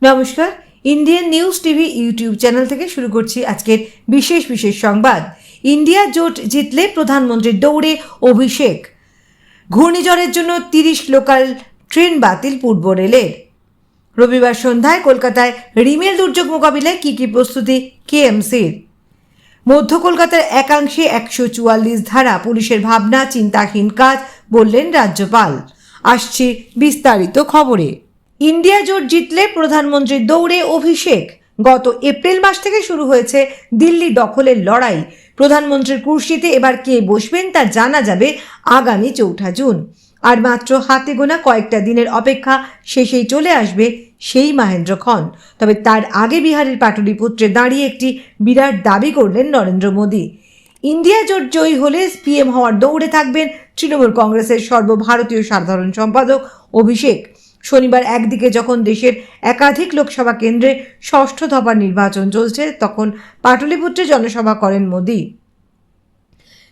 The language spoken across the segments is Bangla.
নমস্কার, Indian news TV YouTube channel থেকে শুরু করছি আজকের বিশেষ সংবাদ। ইন্ডিয়া জোট জিতলে প্রধানমন্ত্রীর দৌড়ে অভিষেক। ঘূর্ণিঝড়ের জন্য 30 লোকাল ট্রেন বাতিল পূর্ব রেলের। রবিবার সন্ধ্যায় কলকাতায় রিমেল দুর্যোগ মোকাবিলায় কী প্রস্তুতি কেএমসির। মধ্য কলকাতার একাংশে 144 ধারা পুলিশের ভাবনা চিন্তাহীন কাজ বললেন রাজ্যপাল। আসছে বিস্তারিত খবরে। ইন্ডিয়া জোট জিতলে প্রধানমন্ত্রীর দৌড়ে অভিষেক। গত এপ্রিল মাস থেকে শুরু হয়েছে দিল্লি দখলের লড়াই। প্রধানমন্ত্রীর কুর্সিতে এবার কে বসবেন তা জানা যাবে আগামী 4 জুন। আর মাত্র হাতে গোনা কয়েকটা দিনের অপেক্ষা, শেষেই চলে আসবে সেই মহেন্দ্রক্ষণ। তবে তার আগে বিহারের পাটলিপুত্রে দাঁড়িয়ে একটি বিরাট দাবি করলেন নরেন্দ্র মোদী। ইন্ডিয়া জোট জয়ী হলে পিএম হওয়ার দৌড়ে থাকবেন তৃণমূল কংগ্রেসের সর্বভারতীয় সাধারণ সম্পাদক অভিষেক। শনিবার একদিকে যখন দেশের একাধিক লোকসভা কেন্দ্রে 6ষ্ঠ দফার নির্বাচন চলছে, তখন পাটলিপুত্রে জনসভা করেন মোদী।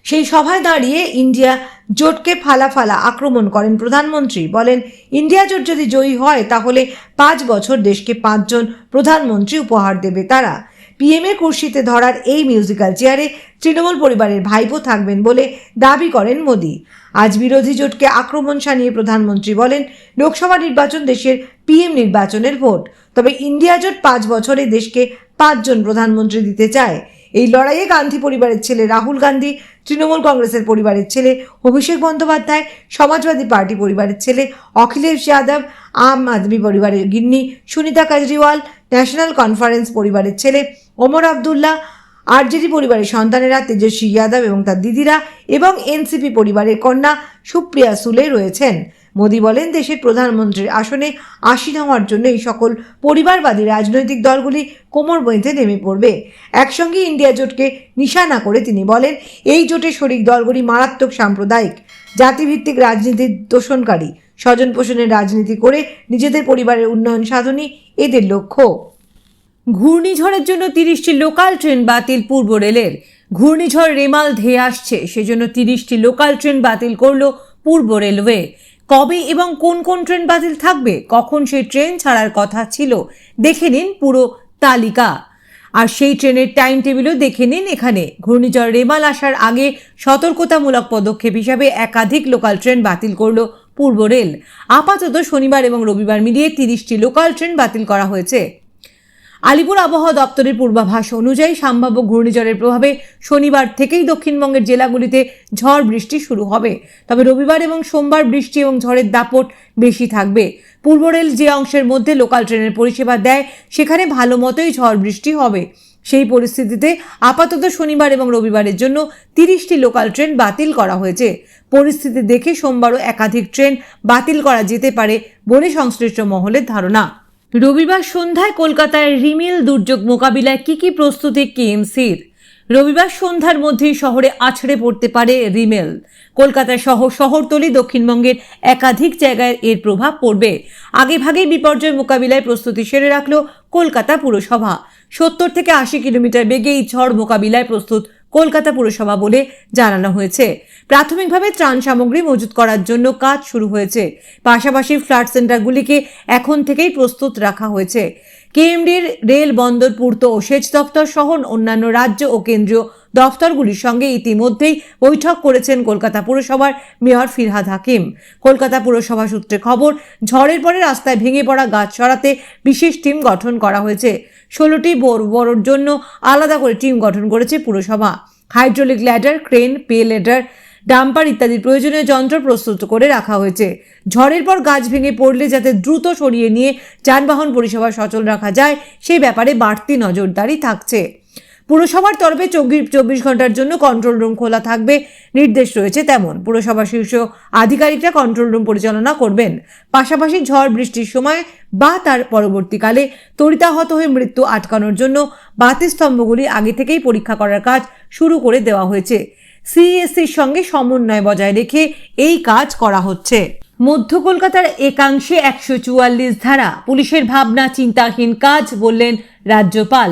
সেই সভায় দাঁড়িয়ে ইন্ডিয়া জোটকে ফালা আক্রমণ করেন প্রধানমন্ত্রী। বলেন, ইন্ডিয়া জোট যদি জয়ী হয় তাহলে 5 বছর দেশকে 5 জন প্রধানমন্ত্রী উপহার দেবে তারা। পিএমের কুর্সিতে ধরার এই মিউজিক্যাল চেয়ারে তৃণমূল পরিবারের ভাইপো থাকবেন বলে দাবি করেন মোদী। আজ বিরোধী জোটকে আক্রমণ শানিয়ে প্রধানমন্ত্রী বলেন, লোকসভা নির্বাচন দেশের পিএম নির্বাচনের ভোট, তবে ইন্ডিয়া জোট 5 বছরে দেশকে 5 জন প্রধানমন্ত্রী দিতে চায়। এই লড়াইয়ে গান্ধী পরিবারের ছেলে রাহুল গান্ধী, তৃণমূল কংগ্রেসের পরিবারের ছেলে অভিষেক বন্দ্যোপাধ্যায়, সমাজবাদী পার্টি পরিবারের ছেলে অখিলেশ যাদব, আম আদমি পরিবারের গিন্নি সুনিতা কেজরিওয়াল, ন্যাশনাল কনফারেন্স পরিবারের ছেলে ওমর আবদুল্লাহ, আরজেডি পরিবারের সন্তানেরা তেজস্বী যাদব এবং তার দিদিরা এবং এনসিপি পরিবারের কন্যা সুপ্রিয়া সুলে রয়েছেন। মোদী বলেন, দেশের প্রধানমন্ত্রীর আসনে আসীন হওয়ার জন্য এই সকল পরিবারবাদী রাজনৈতিক দলগুলি কোমর বেঁধে নেমে পড়বে। একসঙ্গে ইন্ডিয়া জোটকে নিশানা করে তিনি বলেন, এই জোটে শরিক দলগুলি মারাত্মক সাম্প্রদায়িক জাতিভিত্তিক রাজনীতির দোষণকারী, স্বজন পোষণের রাজনীতি করে নিজেদের পরিবারের উন্নয়ন সাধনই এদের লক্ষ্য। ঘূর্ণিঝড়ের জন্য 30টি লোকাল ট্রেন বাতিল পূর্ব রেলের। ঘূর্ণিঝড় রেমাল ধেয়ে আসছে, সেজন্য 30টি লোকাল ট্রেন বাতিল করল পূর্ব রেলওয়ে। কবে এবং কোন কোন ট্রেন বাতিল থাকবে, কখন সেই ট্রেন ছাড়ার কথা ছিল, দেখে নিন পুরো তালিকা। আর সেই ট্রেনের টাইম টেবিলও দেখে নিন এখানে। ঘূর্ণিঝড় রেমাল আসার আগে সতর্কতামূলক পদক্ষেপ হিসাবে একাধিক লোকাল ট্রেন বাতিল করল পূর্ব রেল। আপাতত শনিবার এবং রবিবার মিলিয়ে 30টি লোকাল ট্রেন বাতিল করা হয়েছে। আলিপুর আবহাওয়া দপ্তরের পূর্বাভাস অনুযায়ী সম্ভাব্য ঘূর্ণিঝড়ের প্রভাবে শনিবার থেকেই দক্ষিণবঙ্গের জেলাগুলিতে ঝড় বৃষ্টি শুরু হবে। তবে রবিবার এবং সোমবার বৃষ্টি এবং ঝড়ের দাপট বেশি থাকবে। পূর্ব রেল যে অংশের মধ্যে লোকাল ট্রেনের পরিষেবা দেয় সেখানে ভালো মতোই ঝড় বৃষ্টি হবে। সেই পরিস্থিতিতে আপাতত শনিবার এবং রবিবারের জন্য 30টি লোকাল ট্রেন বাতিল করা হয়েছে। পরিস্থিতি দেখে সোমবারও একাধিক ট্রেন বাতিল করা যেতে পারে বলে সংশ্লিষ্ট মহলের ধারণা। রবিবার সন্ধ্যায় কলকাতায় রিমেল দুর্যোগ মোকাবিলায় কী প্রস্তুতি কেএমসির। রবিবার সন্ধ্যার মধ্যেই শহরে আছড়ে পড়তে পারে রিমেল। কলকাতা সহ শহরতলি দক্ষিণবঙ্গের একাধিক জায়গায় এর প্রভাব পড়বে। আগেভাগেই বিপর্যয় মোকাবিলায় প্রস্তুতি সেরে রাখল কলকাতা পুরসভা। 70 থেকে 80 কিলোমিটার বেগে এই ঝড় মোকাবিলায় প্রস্তুত কলকাতা পুরসভা বলে জানানো হয়েছে। প্রাথমিকভাবে ত্রাণ সামগ্রী মজুত করার জন্য কাজ শুরু হয়েছে। পাশাপাশি ফ্লাড সেন্টারগুলিকে এখন থেকেই প্রস্তুত রাখা হয়েছে। কেএমডির রেল, বন্দর, পূর্ত ও সেচ দপ্তর সহ অন্যান্য রাজ্য ও কেন্দ্রীয় দপ্তরগুলির সঙ্গে ইতিমধ্যেই বৈঠক করেছেন কলকাতা পুরসভার মেয়র ফিরহাদ হাকিম। কলকাতা পুরসভা সূত্রে খবর, ঝড়ের পরে রাস্তায় ভেঙে পড়া গাছ সরাতে বিশেষ টিম গঠন করা হয়েছে। 16টি বড়োর জন্য আলাদা করে টিম গঠন করেছে পুরসভা। Hydraulic ladder, crane, pay ladder, dumper ইত্যাদি প্রয়োজনীয় যন্ত্র প্রস্তুত করে রাখা হয়েছে। ঝড়ের পর গাছ ভেঙে পড়লে যাতে দ্রুত সরিয়ে নিয়ে যানবাহন পরিষেবা সচল রাখা যায় সেই ব্যাপারে বাড়তি নজরদারি থাকছে। পুরসভার তরফে 24 ঘন্টার জন্য কন্ট্রোল রুম খোলা থাকবে নির্দেশ রয়েছে তেমন। পুরসভার শীর্ষ আধিকারিকরা কন্ট্রোল রুম পরিচালনা করবেন। পাশাপাশি ঝড় বৃষ্টির সময় বা তার পরবর্তীকালে তড়িতাহত হয়ে মৃত্যু আটকানোর জন্য বাতিস্তম্ভগুলি আগে থেকেই পরীক্ষা করার কাজ শুরু করে দেওয়া হয়েছে। সিএসসির সঙ্গে সমন্বয় বজায় রেখে এই কাজ করা হচ্ছে। মধ্য কলকাতার একাংশে 144 ধারা পুলিশের ভাবনা চিন্তাহীন কাজ বললেন রাজ্যপাল।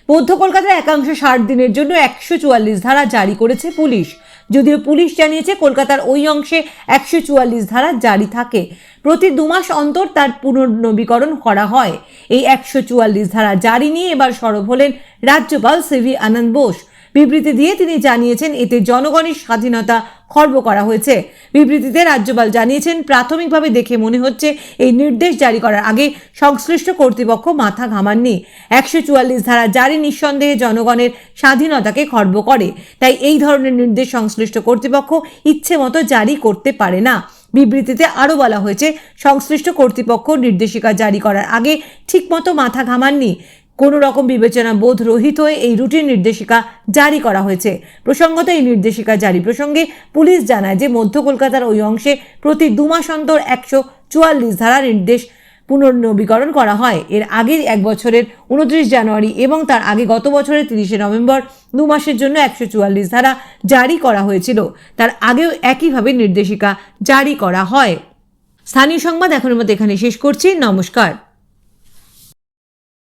মধ্য কলকাতার একাংশে 60 দিনের জন্য 144 ধারা জারি করেছে পুলিশ। যদিও পুলিশ জানিয়েছে কলকাতার ওই অংশে 144 ধারা জারি থাকে। প্রতি 2 মাস অন্তর তার পুনর্নবীকরণ করা হয়। এই 144 ধারা জারি নিয়ে এবার সরব হলেন রাজ্যপাল সিভি আনন্দ বোস। বিবৃতি দিয়ে তিনি জানিয়েছেন এতে জনগণের স্বাধীনতা খর্ব করা হয়েছে। বিবৃতিতে রাজ্যপাল জানিয়েছেন, প্রাথমিকভাবে দেখে মনে হচ্ছে এই নির্দেশ জারি করার আগে সংশ্লিষ্ট কর্তৃপক্ষ মাথা ঘামাননি। 144 ধারা জারি নিঃসন্দেহে জনগণের স্বাধীনতাকে খর্ব করে, তাই এই ধরনের নির্দেশ সংশ্লিষ্ট কর্তৃপক্ষ ইচ্ছে মতো জারি করতে পারে না। বিবৃতিতে আরও বলা হয়েছে, সংশ্লিষ্ট কর্তৃপক্ষ নির্দেশিকা জারি করার আগে ঠিকমতো মাথা ঘামাননি। কোনো রকম বিবেচনা বোধ রহিত হয়ে এই রুটিন নির্দেশিকা জারি করা হয়েছে। প্রসঙ্গত, এই নির্দেশিকা জারি প্রসঙ্গে পুলিশ জানায় যে মধ্য কলকাতার ওই অংশে প্রতি 2 মাস অন্তর 144 ধারা নির্দেশ পুনর্নবীকরণ করা হয়। এর আগে 1 বছরের 29 জানুয়ারি এবং তার আগে গত বছরের 30 নভেম্বর 2 মাসের জন্য 144 ধারা জারি করা হয়েছিল। তার আগেও একইভাবে নির্দেশিকা জারি করা হয়। স্থানীয় সংবাদ এখনের মতো এখানে শেষ করছি। নমস্কার।